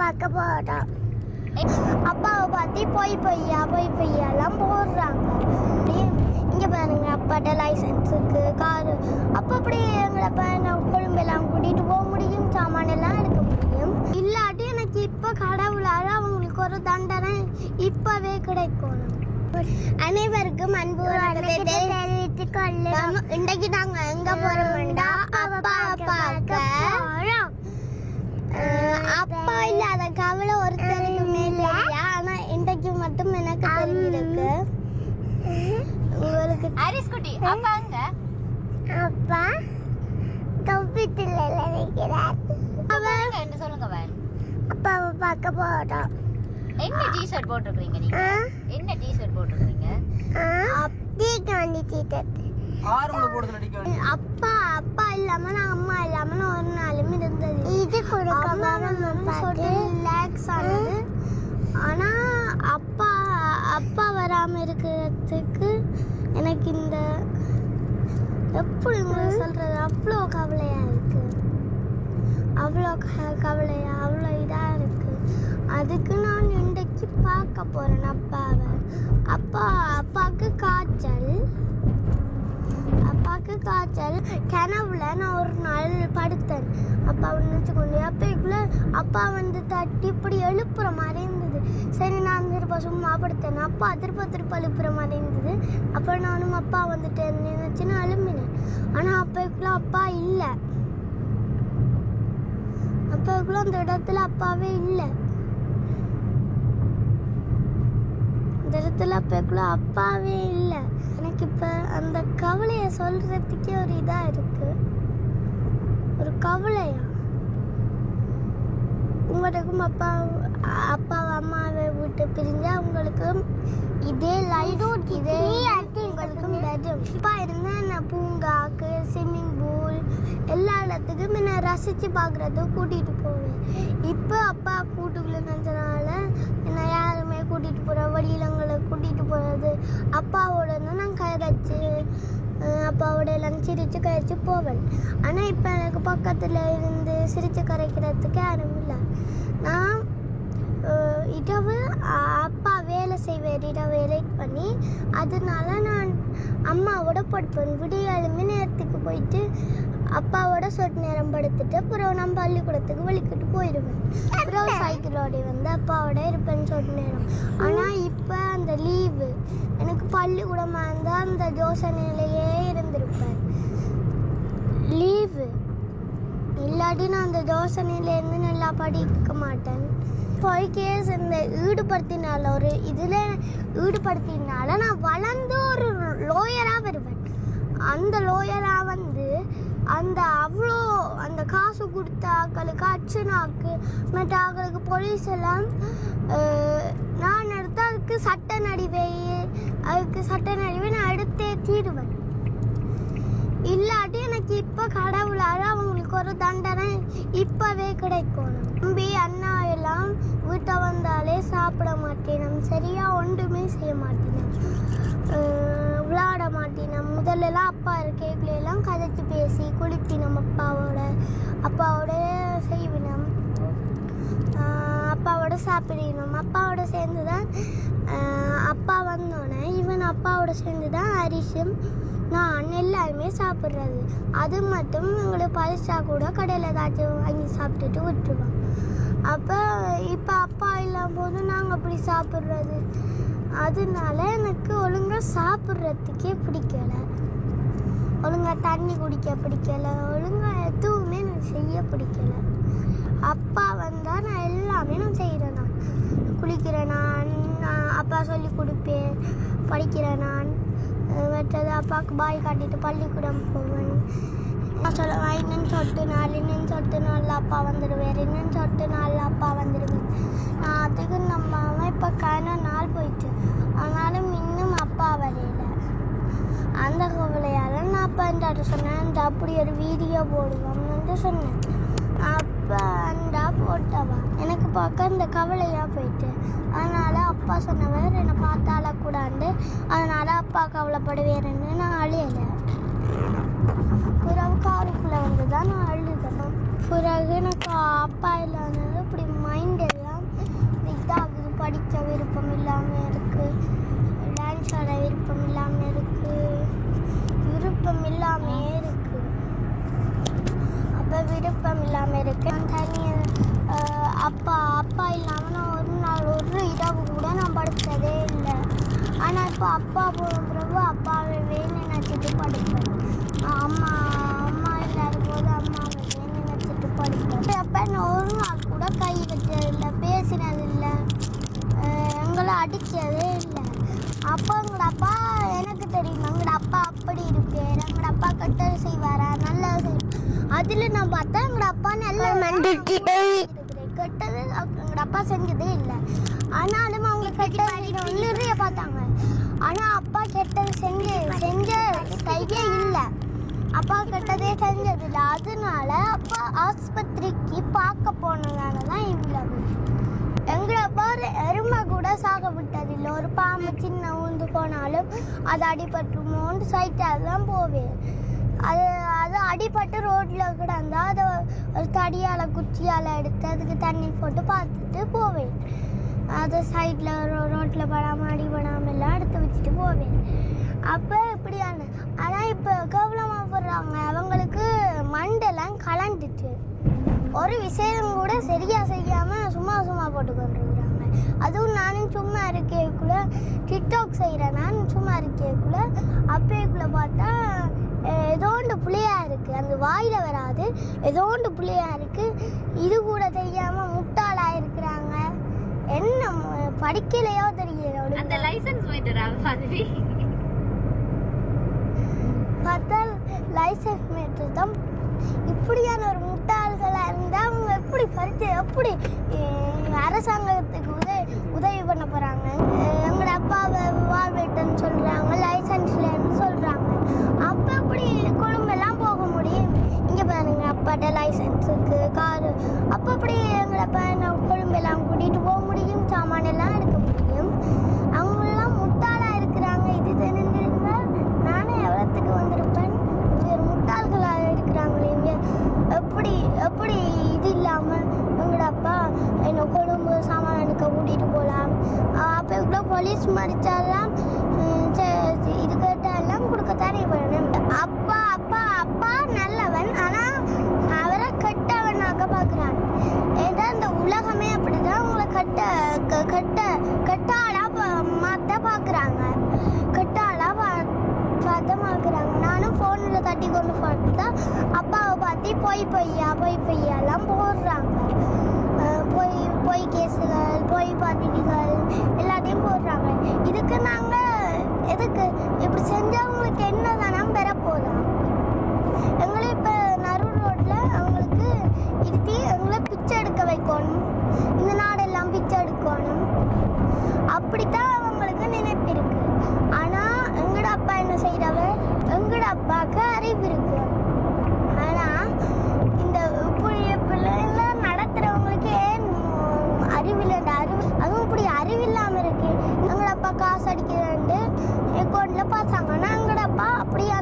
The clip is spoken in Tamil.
பார்க்க போறோம். அப்பாவை பார்த்து பொய்யெல்லாம் போடுறாங்க. இங்க பாருங்க, அப்பாட்ட லைசன்ஸ் இருக்கு, காரு. அப்போ அப்படியே எங்களை கொழும்பெல்லாம் கூட்டிட்டு போக முடியும், சாமான எல்லாம் எடுக்க முடியும். இல்லாட்டி எனக்கு இப்ப கடவுளால அவங்களுக்கு ஒரு தண்டனை இப்பவே கிடைக்கணும். அனைவருக்கும் அன்பு தெரிவித்துக் கொள்ளும். இன்றைக்கு நாங்க எங்க போறோம்டா அப்பா பார்க்க. அப்பா இல்லாத கவலை ஒருத்தருக்குமே இல்லையா? ஆனா இன்றைக்கு மட்டும் எனக்கு தெரிஞ்சிருக்கு. உங்களுக்கு அரிஸ்குட்டி அப்பா அங்க அப்பா தொப்பிட்டுல நினைக்கிறார். அவங்க என்ன சொல்லுங்க வேன். அப்பாவை பார்க்க போறோம். என்ன டி-ஷர்ட் போட்டுருக்கீங்க நீங்க? என்ன டி-ஷர்ட் போட்டுருக்கீங்க? அப்படியே காந்தி டி-ஷர்ட். அப்பா இல்லாம நான் அம்மா இல்லாம நான் ஒரு நாளும் இருந்தது. இது ரிலாக்ஸ் ஆனது. ஆனா அப்பா வராம இருக்கிறதுக்கு எனக்கு இந்த எப்படி சொல்றது அவ்வளோ கவலையா இருக்கு. அவ்வளோ கவலையா அவ்வளோ இதா இருக்கு. அதுக்கு நான் இன்றைக்கு பார்க்க போறேன் அப்பாவை. அப்பாவுக்கு காய்ச்சல். கனவுல நான் ஒரு நாள் படுத்தேன். அப்பா நினைச்சுக்கொண்டு அப்பைக்குள்ள அப்பா தட்டி இப்படி எழுப்புற மாதிரி இருந்தது. சரி, நான் திருப்ப சும்மா படுத்தேன். அப்பா திருப்ப எழுப்புற மாதிரி இருந்தது. அப்போ நானும் அப்பா நினைச்சு நான் எழுப்பினேன். ஆனா அப்பைக்குள்ள அப்பா இல்லை. அப்பைக்குள்ள அந்த இடத்துல அப்பாவே இல்லை. அந்த இடத்துல அப்பைக்குள்ள அப்பாவே இல்லை. எனக்கு இப்ப அந்த கவலைய சொல்றதுக்கே ஒரு இதா இருக்கு. ஒரு கவலையா. உங்களுக்கும் அப்பாவை அம்மாவை விட்டு பிரிஞ்சா உங்களுக்கும் இதே லைஃப் உங்களுக்கும் வரும். அப்பா இருந்தா நான் பூங்காக்கு, ஸ்விம்மிங் பூல் எல்லா இடத்துக்கும் என்ன ரசிச்சு பாக்குறதுக்கு கூட்டிட்டு போவேன். இப்போ அப்பா கூட்டுக்குள்ள நினைச்சனால என்ன யாருமே கூட்டிட்டு போற வழியிலங்களை கூட்டிட்டு போறது அப்பாவோட நான் கரைச்சு அப்பாவோட எல்லாம் சிரிச்சு கரைச்சு போவேன். ஆனா இப்ப எனக்கு பக்கத்துல இருந்து சிரிச்சு கரைக்கிறதுக்கு யாரும் இல்லை. நான் இரவு அப்பா வேலை செய்வார், இரவு லேட் பண்ணி. அதனால நான் அம்மாவோட படுப்பேன். விடியாலுமே நேரத்துக்கு போயிட்டு அப்பாவோட சொட்டு நேரம் படுத்துட்டு அப்புறம் நான் பள்ளிக்கூடத்துக்கு வலிக்கிட்டு போயிடுவேன். அப்புறம் சைக்கிளோட அப்பாவோட இருப்பேன் சொட்டு நேரம். ஆனால் இப்போ அந்த லீவு எனக்கு பள்ளிக்கூடமாக இருந்தால் அந்த யோசனையிலேயே இருந்திருப்பேன். லீவு இல்லாட்டி நான் அந்த யோசனையிலேருந்து நல்லா படிக்க மாட்டேன். கேஸ் இந்த ஈடுபடுத்தினால ஒரு இதில் ஈடுபடுத்தினால நான் வளர்ந்து ஒரு லோயராக வருவேன். அந்த லோயராக அந்த அவ்வளோ அந்த காசு கொடுத்த ஆக்களுக்கு அச்சனாக்கு மற்ற ஆக்களுக்கு போலீஸ் எல்லாம் நான் எடுத்து அதுக்கு சட்ட நடிவை நான் எடுத்தே தீருவேன். இல்லாட்டி எனக்கு இப்போ கடவுளால் அவங்களுக்கு ஒரு தண்டனை இப்பவே கிடைக்கணும். தம்பி அண்ணா எல்லாம் வீட்டை வந்தாலே சாப்பிட மாட்டேன், சரியா ஒன்றுமே செய்ய மாட்டேன், விளையாட மாட்டேன். முதல்லலாம் அப்பா இருக்கைக்குள்ளெல்லாம் கதைச்சு பேசி குளிப்பினம், அப்பாவோட செய்வினம், அப்பாவோட சாப்பிடணும். அப்பாவோட சேர்ந்து தான் அப்பா வந்தோடனே இவன் அப்பாவோட சேர்ந்து தான் அரிசும் நான் எல்லாருமே சாப்பிட்றது. அது மட்டும் எங்களுக்கு பரிசா கூட கடையில் ஏதாச்சும் வாங்கி சாப்பிட்டுட்டு விட்டுருவோம். அப்போ இப்போ அப்பா இல்லாம போது நாங்கள் அப்படி சாப்பிட்றது. அதனால எனக்கு ஒழுங்காக சாப்பிட்றதுக்கே பிடிக்கலை, ஒழுங்காக தண்ணி குடிக்க பிடிக்கலை, ஒழுங்காக எதுவுமே நான் செய்ய பிடிக்கலை. அப்பா வந்தால் நான் எல்லாமே நான் செய்கிறேன். நான் குளிக்கிறேன், நான் அப்பா சொல்லி கொடுப்பேன், படிக்கிறேன். நான் மற்றது அப்பாவுக்கு பாய் காட்டிட்டு பள்ளிக்கூடம் போவேன். நான் சொல்லுவேன் இன்னும் சொட்டு நாளில் அப்பா வந்துடுவேன், இன்னும் சொட்டு நாளில் அப்பா வந்துடுவேன். நான் அதுக்கு நம்ம இப்போ நாள் போயிட்டு ஆனாலும் இன்னும் அப்பா வரையில. அந்த கவலையால் நான் அப்பா என்கிட்ட சொன்னேன், அப்படி ஒரு வீடியோ போடுவோம்னு சொன்னேன். அப்பா அண்டா போட்டவா எனக்கு பார்க்க இந்த கவலையாக போயிட்டு. அதனால் அப்பா சொன்னவர் என்னை பார்த்து அழக்கூடாண்டு, அதனால் அப்பா கவலைப்படுவேன்னு நான் அழியலை. பிறகு காருக்குள்ளே வந்து தான் நான் அழுதணும். பிறகு எனக்கு அப்பா இல்லாதது இப்படி மைண்ட் அப்பா இல்லாமல் நான் ஒரு நாள் ஒரு இரவு கூட நான் படுத்ததே இல்லை. ஆனால் இப்போ அப்பா போன பிறகு அப்பாவை நினைச்சிட்டு படுப்பேன். அம்மா அம்மா இல்லாத போது அம்மாவை நினைச்சிட்டு படுப்பேன். அப்போ நான் ஒரு நாள் கூட கை வச்சதில்லை, பேசினதில்லை, எங்களை அடித்ததே இல்லை. அப்போ எங்களோட அப்பா எனக்கு தெரியும், எங்களோட அப்பா அப்படி இருப்பார், எங்களோட அப்பா கெட்டது செய்வாரா நல்லது செய்வார். அதில் நான் பார்த்தா எங்களோட அப்பா நல்ல கெட்டது எங்களோட அப்பா செஞ்சதே இல்லை. ஆனாலும் அவங்க கெட்டது நிறைய பார்த்தாங்க. ஆனால் அப்பா கெட்டது செஞ்ச செய்ய இல்லை, அப்பா கெட்டதே செஞ்சதில்லை. அதனால அப்பா ஆஸ்பத்திரிக்கு பார்க்க போனதால தான் இவ்வளவு. எங்களை அப்பா எருமை கூட சாக விட்டதில்லை. ஒரு பாம்பு சின்ன ஊந்து போனாலும் அது அடிபட்டுமோன்னு சைட்டாக தான் போவேன். அது அடிபட்டு ரோட்டில் கிடந்தா அதை ஒரு தடியால் குச்சியால் எடுத்து அதுக்கு தண்ணி போட்டு பார்த்துட்டு போவேன். அதை சைடில் ரோட்டில் படாமல் அடிபடாமல் எல்லாம் எடுத்து வச்சுட்டு போவேன். அப்போ இப்படியான. ஆனால் இப்போ கவனமாக போடுறாங்க, அவங்களுக்கு மண்டெல்லாம் கலண்டுட்டு ஒரு விஷயம் கூட சரியாக செய்யாமல் சும்மா போட்டு கொண்டுருக்குறாங்க. அதுவும் நானும் சும்மா இருக்கேக்குள்ள டிக்டாக் செய்கிறேன். நான் சும்மா இருக்கேக்குள்ள அப்பேக்குள்ளே பார்த்தா ஏதோண்டு புள்ளையா இருக்குது, அந்த வாயில் வராது, ஏதோண்டு புள்ளையா இருக்குது. இது கூட தெரியாமல் முட்டாளாக இருக்கிறாங்க. என்ன படிக்கலையோ தெரியல. அந்த லைசன்ஸ் மீட்டர் பார்த்தா லைசன்ஸ் மீட்டர் தான். இப்படியான ஒரு முட்டாள்களாக இருந்தால் அவங்க எப்படி படித்து எப்படி அரசாங்கத்துக்கு உதவி பண்ண போகிறாங்க? எங்களோட அப்பாவை வாழ்வேட்டன்னு சொல்கிறாங்க, லைசன்ஸ்லன்னு சொல்கிறாங்க. அப்போ எப்படி குடும்பெல்லாம் போக முடியும்? இங்கே பாருங்க, அப்பாட்ட லைசன்ஸுக்கு காரு. அப்போ எப்படி எங்களோட பையனை குடும்பெல்லாம் கூட்டிகிட்டு போக முடியும், சாமானெல்லாம் எடுக்க முடியும்? அவங்களெல்லாம் முட்டாளாக இருக்கிறாங்க. இது தெரிஞ்சிருந்தால் நானே எவ்வளோத்துக்கு வந்திருப்பேன். ஒரு முட்டாள்களாக இருக்கிறாங்களே இங்கே. எப்படி இது இல்லாமல் எங்களோட அப்பா என்னை குடும்ப சாமான் எடுக்க கூட்டிகிட்டு போகலாம். அப்போ இவ்வளோ போலீஸ் மறிச்சாலாம் இது கேட்டாலாம் கொடுக்கத்தானே போகணும். அப்பா அப்பா அப்பா நல்லவன், ஆனால் அவரை கெட்டவனாக பார்க்குறான். ஏன்னா இந்த உலகமே அப்படிதான் உங்களை கெட்டாளா மாற்ற பார்க்குறாங்க, கெட்டாளா பார்த்த பார்க்குறாங்க. நானும் ஃபோனில் தட்டி கொண்டு பார்த்தா அப்பாவை பார்த்து பொய்யாலாம் போடுறாங்க. பொய் கேஸுகள், பொய் பதிவுகள் எல்லாத்தையும் போடுறாங்க. இதுக்கு நாங்கள் எதுக்கு இப்படி செஞ்சவங்களுக்கு என்ன தானே பெறப்போதான்? எங்களை இப்போ நரூர் ரோட்டில் அவங்களுக்கு இருத்தி எங்களை பிச்சை எடுக்க வைக்கணும், இந்த நாடெல்லாம் பிச்சை எடுக்கணும், அப்படித்தான் அவங்களுக்கு நினைப்பு இருக்கு. ஆனால் எங்களோட அப்பா என்ன செய்கிறவர்? எங்களோட அப்பாவுக்கு அறிவு இருக்கு. ஆனால் இந்த பிள்ளைலாம் நடத்துகிறவங்களுக்கு ஏன் அறிவில்லைன்ற அதுவும் இப்படி அறிவில்லாமல் இருக்கு. எங்களோட அப்பா காசு அடிக்கிறாண்டு அக்கௌண்ட்டில் பார்த்தாங்கன்னா எங்களோட அப்பா அப்படியா